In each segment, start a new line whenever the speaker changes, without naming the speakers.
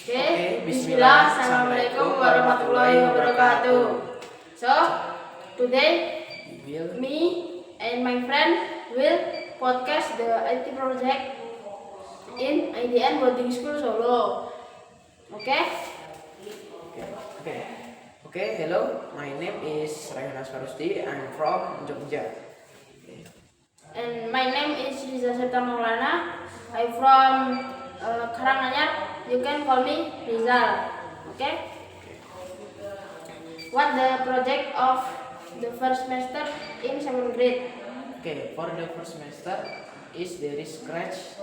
Oke, Bismillah. Assalamualaikum warahmatullahi wabarakatuh. So, today me and my friend will podcast the IT project in IDN Boarding School Solo. Okay?
Okay, hello. My name is Rayhan Asfarusti. I'm from Jogja.
And my name is Riza Serta Maulana. I'm from Karanganyar. You can call me Rizal. Okay? What the project of the first semester in 7th grade?
Okay, for the first semester is there is Scratch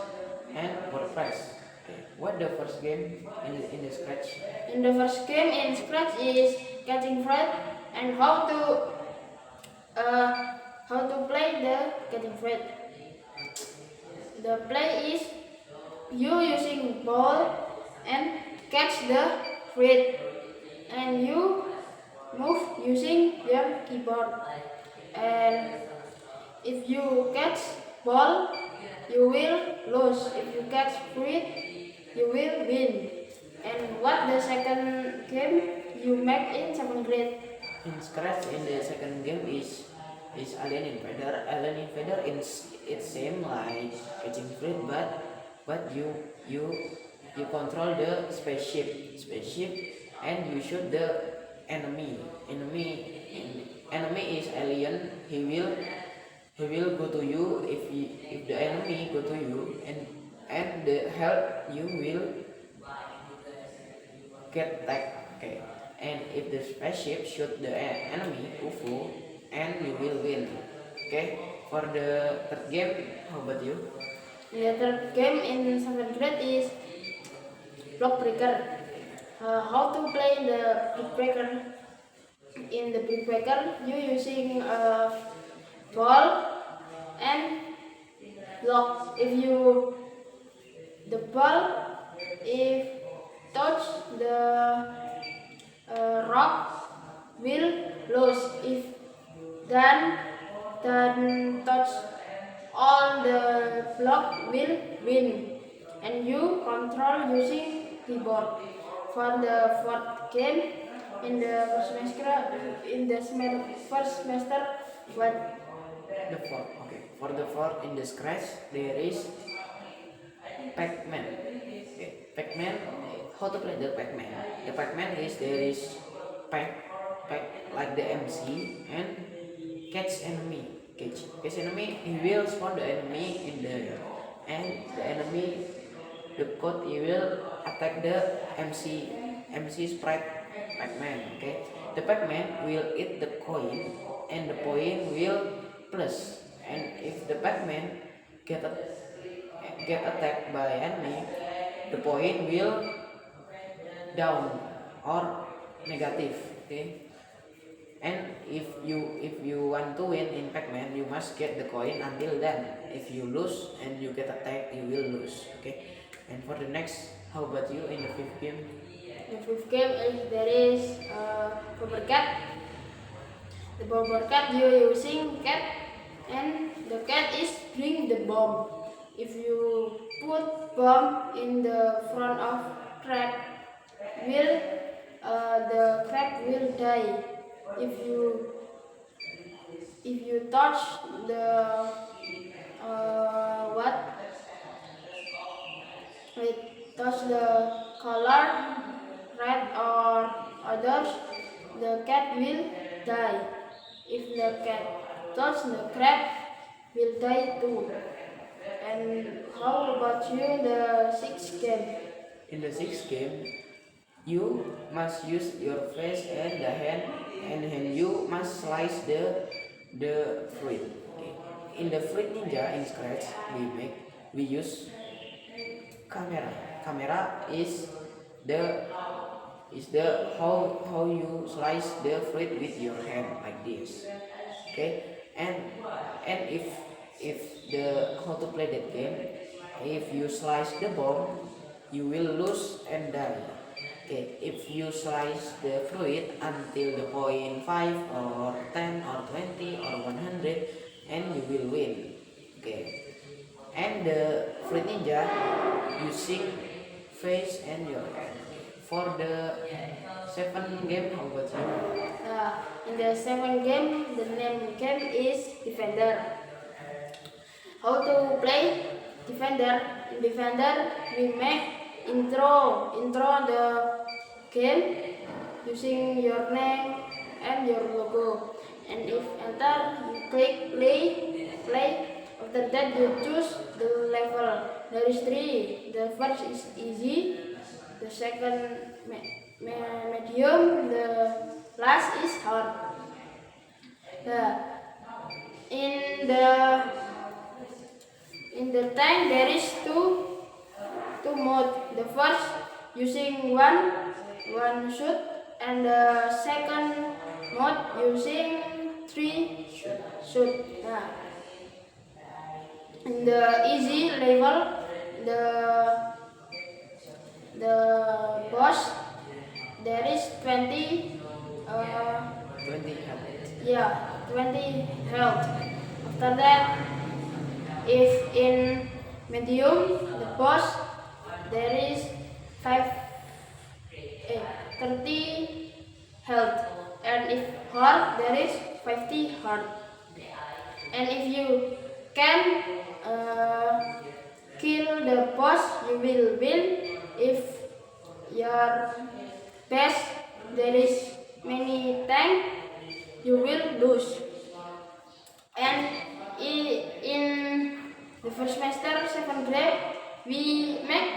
and WordPress. Okay, what the first game in the Scratch?
In the first game in Scratch is Catching Fruit and how to play the Catching Fruit. The play is you using ball and catch the fruit, and you move using your keyboard. And if you catch ball, you will lose. If you catch fruit, you will win. And what the second game you make in 7th grade?
In Scratch, in the second game is Alien Invader. Alien Invader is it same like Catching Fruit, but you control the spaceship, and you shoot the enemy. Enemy is alien. He will go to you if the enemy go to you, and the help you will get attacked. Okay, and if the spaceship shoot the enemy UFO, and you will win. Okay, for the third game, how about you?
The third game in 7th grade is Block Breaker. How to play the Block Breaker? In the Block Breaker, you using a ball and block. The ball if touch the rock will lose. If then touch all the block will win, and you control using keyboard. For the fourth game in the first semester, what?
The fourth. Okay, for the fourth in the Scratch there is Pac-Man. Okay, Pac-Man. How to play the Pac-Man? The Pac-Man is there is pack like the MC and catch enemy. Catch enemy. He will spawn the enemy in the and the enemy the code he will attack the MC sprite Pac-Man. Okay, the Pac-Man will eat the coin and the coin will plus. And if the Pac-Man get attacked by enemy, the point will down or negative. Okay, and if you want to win in Pac-Man, you must get the coin until then. If you lose and you get attacked, you will lose. Okay, and for the next, how about you in the fifth game?
The fifth game is there is Bomber Cat. The Bomber Cat you using cat, and the cat is bring the bomb. If you put bomb in the front of crab, the crab will die. If you touch the touch the color red or others, the cat will die. If the cat touch the crab, will die too. And how about you, the sixth game?
In the sixth game, you must use your face and the hand, and you must slice the fruit. Okay. In the Fruit Ninja in Scratch, we use camera. Camera is the how you slice the fruit with your hand like this. Okay, and if the how to play that game, if you slice the bomb, you will lose and die. Okay, if you slice the fruit until the point 5 or 10 or 20 or 100, and you will win. Okay, and the Fruit Ninja using face and your hand. for the seven game, how about you?
In the seventh game, the name game is Defender. How to play Defender? In Defender, we make intro the game using your name and your logo. And if enter, you click play. After that, you choose the level. There is three. The first is easy. The second medium. The last is hard. In the tank there is two mode. The first using one shoot, and the second mode using three shoot. In the easy level, the boss there is 20
20 health.
20 health. After that, if in medium, the boss there is 30 health, and if hard there is 50 hard. And if you can kill the boss, you will win. If your best there is many tank, you will lose. And in the first semester, second grade, we make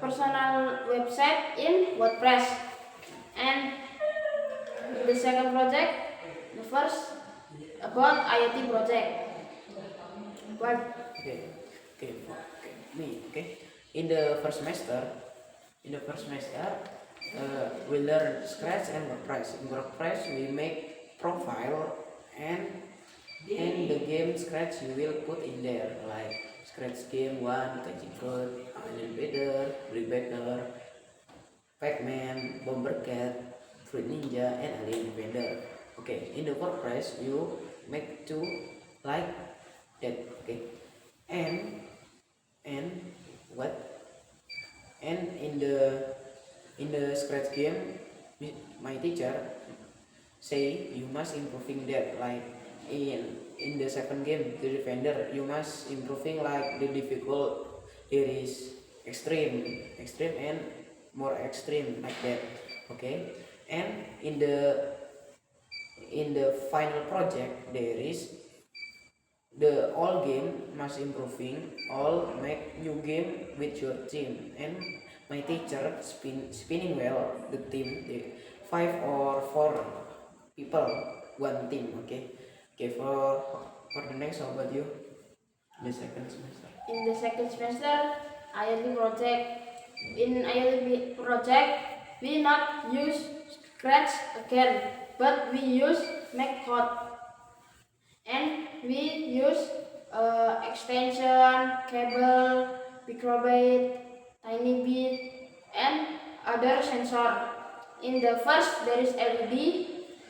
personal website in WordPress. And the second project, the first about IoT project.
Me. In the first semester, we learn Scratch and WordPress. In WordPress, we make profile, and in the game Scratch you will put in there like Scratch game 1, Catching Code, Alien Invader, Brickbacker, Pac-Man, Bomber Cat, Fruit Ninja, and Alien Invader. In the WordPress you make two like that. And what? And in the Scratch game, my teacher say you must improving that, like in the second game, the Defender, you must improving like the difficult. There is extreme and more extreme like that. And in the final project, there is the all game must improving, all make new game with your team. And my teacher spinning well the team, the 5 or 4 people, one team. For the next, how about you? The second semester.
In the second semester, IoT project. In IoT project, we not use Scratch again, but we use Make code, and we use extension, cable, microbit, tiny bit, and other sensor. In the first, there is LED.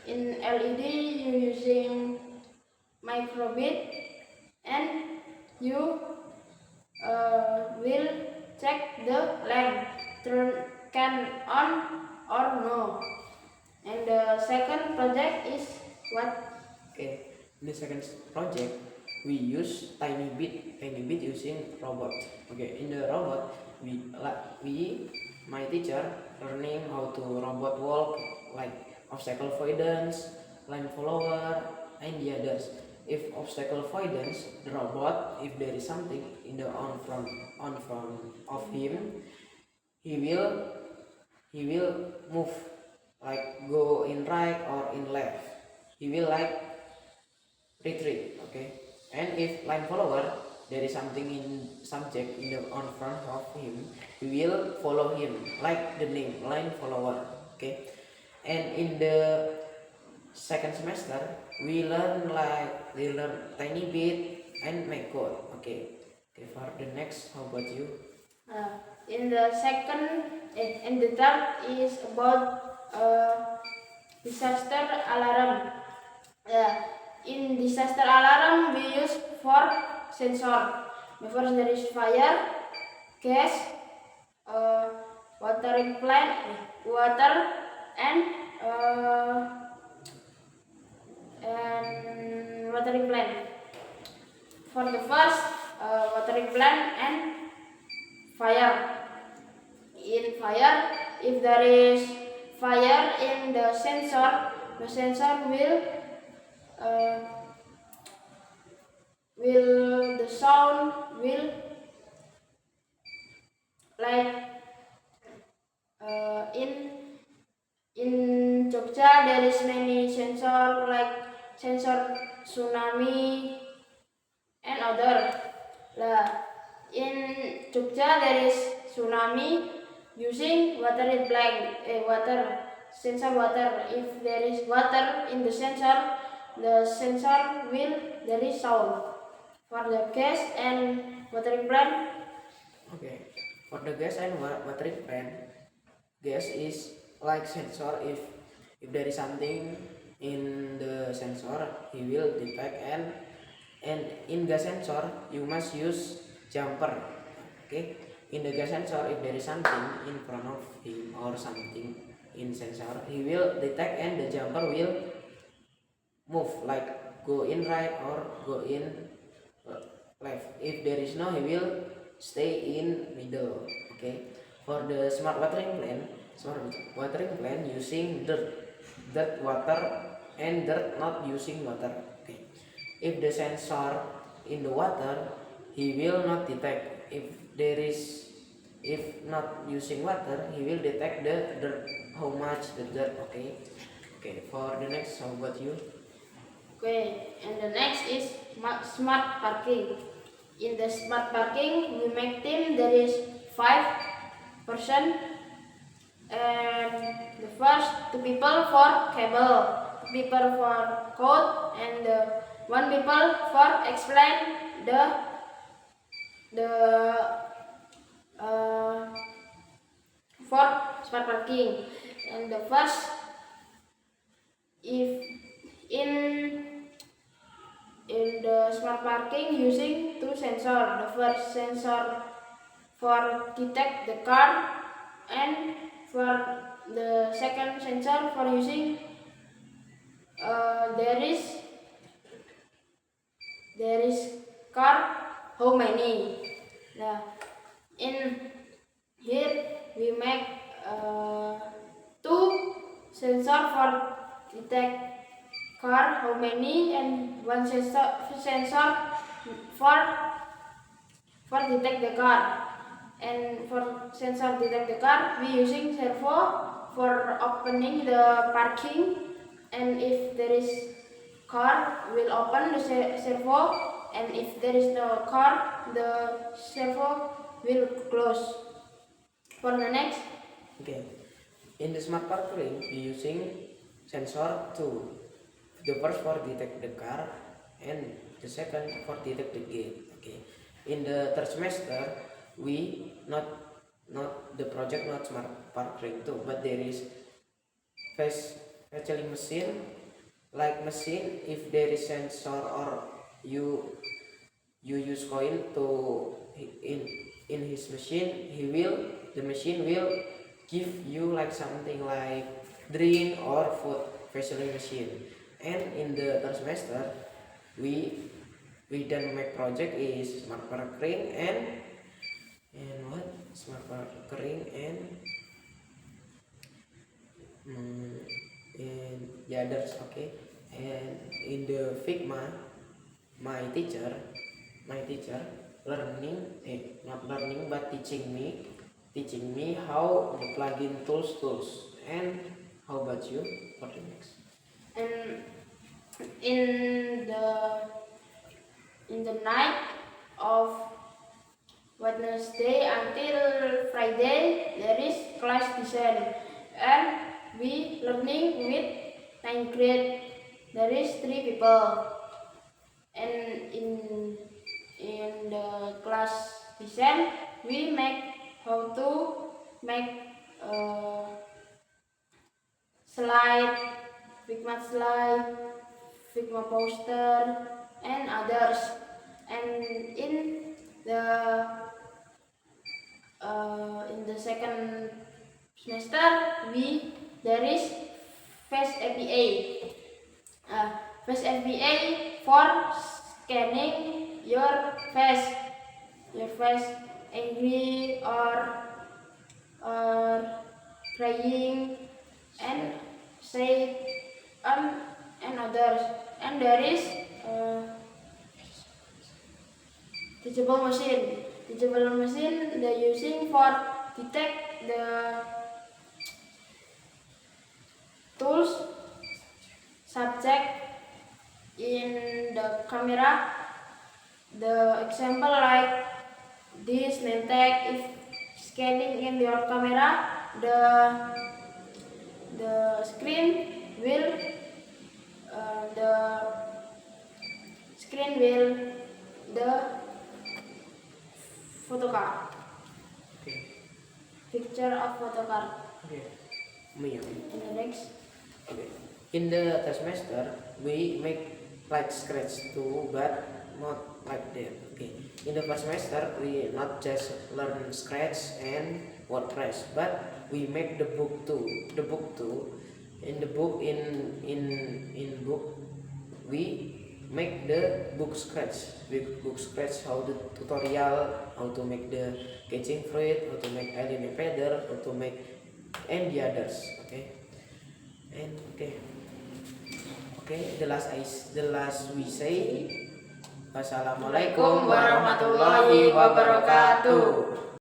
In LED, you using microbit, and you will check the lamp can on or no. And the second project is what?
In the second project, we use tiny bit using robot. In the robot, my teacher learning how to robot walk, like obstacle avoidance, line follower, and the others. If obstacle avoidance, the robot, if there is something in the on front of him, he will move, like go in right or in left. He will like retreat. And if line follower, there is something in subject in the on front of him, we will follow him, like the name line follower. And in the second semester, we learn tiny bit and make code. For the next, how about you?
In the second and the third is about disaster alarm. In disaster alarm, we use 4 sensor. The first, there is fire, gas, watering plant, water and watering plant. For the first, watering plant and fire. In fire, if there is fire in the sensor uh, the sound will like in Jogja there is many sensor like sensor tsunami and other. In Jogja there is tsunami using water sensor water. If there is water in the sensor will there is sound. For the gas and watering plant,
Okay, for the gas and watering plant, gas is like sensor. If there is something in the sensor, he will detect, and in gas sensor you must use jumper. Okay, in the gas sensor, if there is something in front of him or something in sensor, he will detect and the jumper will move, like go in right or go in left. If there is no, he will stay in middle. Okay, for the smart watering plant using dirt water and dirt not using water. Okay, if the sensor in the water, he will not detect. If not using water, he will detect the dirt, how much the dirt. Okay, for the next, how about you?
okay, and the next is smart parking. In the smart parking, we make team there is 5 person, and the first 2 people for cable, 2 people for code, and 1 people for explain the for smart parking. And the first, if in the smart parking using 2 sensor. The first sensor for detect the car, and for the second sensor for using there is car how many. Now in here we make 2 sensor for detect car how many, and 1 sensor for detect the car. And for sensor detect the car, we using servo for opening the parking, and if there is car, will open the servo, and if there is no car, the servo will close. For the next,
Okay, in the smart parking, we using sensor two. The first for detect the car, and the second for detect the gate. Okay, in the third semester, we not the project not smart parking too, but there is actually machine, like machine. If there is sensor or you use coin to in his machine, the machine will give you like something like drink or food, especially machine. And in the third semester, we done make project is smart parking and what smart parking and the others. Okay, and in the Figma, my teacher learning not learning but teaching me how the plugin tools. And how about you for the next?
and in the night of Wednesday until Friday, there is class design, and we learning with 9th grade. There is 3 people, and in the class design, we make how to make slide, Figma poster, and others. And the in the second semester there is Face API. Face API for scanning your face, angry or crying and sad and others. And there is teachable machine. Teachable machine they using for detect the tools subject in the camera. The example like this name tag, if scanning in your camera, the screen will the photo card,
Okay.
picture of photo card.
Okay. Me.
In the next,
Okay. In the test semester, we make like scratch too, but not like that. Okay. In the first semester, we not just learn scratch and WordPress, but we make the book too. The book too. In the book, in book, we make the book scratch. With book scratch, how the tutorial, how to make the catching fruit, how to make alien feather, how to make and the others. Okay. And okay, the last we say, wassalamualaikum warahmatullahi wabarakatuh.